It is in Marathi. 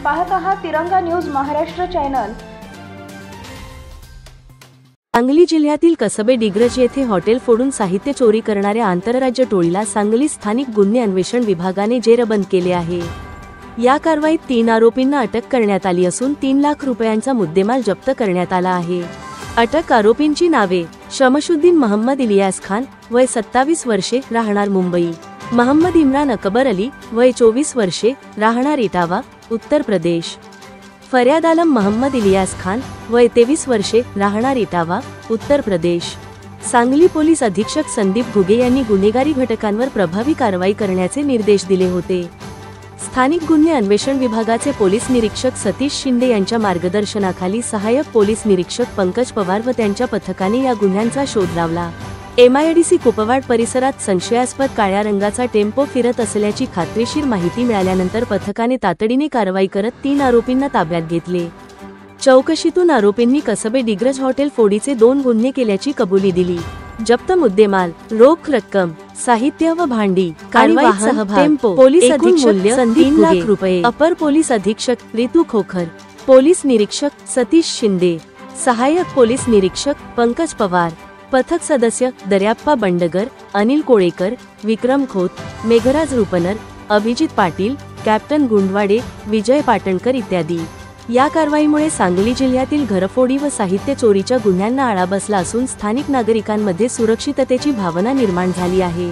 पाहत आहात तिरंगा न्यूज महाराष्ट्र चॅनल। सांगली जिल्ह्यातील कसबे डिग्रज येथे हॉटेल फोडून साहित्य चोरी करणाऱ्या आंतरराज्य टोळीला सांगली स्थानिक गुन्हे अन्वेषण विभागाने जेरबंद केले आहे। या कारवाईत 3 आरोपींना अटक करण्यात आली असून 3 लाख रुपयांचा मुद्देमाल जप्त करण्यात आला आहे। अटक आरोपींची नावे: शमशुद्दीन मोहम्मद इलियास खान, वय 27 वर्षे, राहणार मुंबई; मोहम्मद इम्रान अकबर अली, वय 24 वर्षे, राहणार इटावा, उत्तर प्रदेश; फरियाद आलम मोहम्मद इलियास खान, वय 23 वर्षे, राहणार इटावा, उत्तर प्रदेश। सांगली पोलीस अधीक्षक संदीप घुगे यांनी गुन्हेगारी घटकांवर प्रभावी कारवाई करण्याचे निर्देश दिले होते। स्थानिक गुन्हे अन्वेषण विभागाचे पोलीस निरीक्षक सतीश शिंदे यांच्या मार्गदर्शनाखाली सहाय्यक पोलीस निरीक्षक पंकज पवार व त्यांच्या पथकाने या गुन्ह्यांचा शोध लावला। MIDC कुपवाड परिसरात संशयास्पद काळ्या रंगाचा टेम्पो फिरत असल्याची खात्रीशीर माहिती मिळाल्यानंतर पथकाने तातडीने कारवाई करत 3 आरोपींना ताब्यात घेतले। चौकशीतून आरोपींनी कसबे डिग्रज हॉटेल फोडीचे 2 गुन्हे केल्याची कबुली दिली। जप्त मुद्देमाल: रोख रक्कम, साहित्य व भांडी, कारवाईत सहभाग, पोलीस अधीक्षक संदीप 3 लाख रुपये, अपर पोलीस अधीक्षक रितू खोखर, पोलीस निरीक्षक सतीश शिंदे, सहाय्यक पोलीस निरीक्षक पंकज पवार, पथक सदस्य दर्याप्पा बंडगर, अनिल कोळेकर, विक्रम खोत, मेघराज रुपनर, अभिजित पाटील, कॅप्टन गुंडवाडे, विजय पाटणकर इत्यादी। या कारवाईमुळे सांगली जिल्ह्यातील घरफोडी व साहित्य चोरीच्या गुन्ह्यांना आळा बसला असून स्थानिक नागरिकांमध्ये सुरक्षिततेची भावना निर्माण झाली आहे।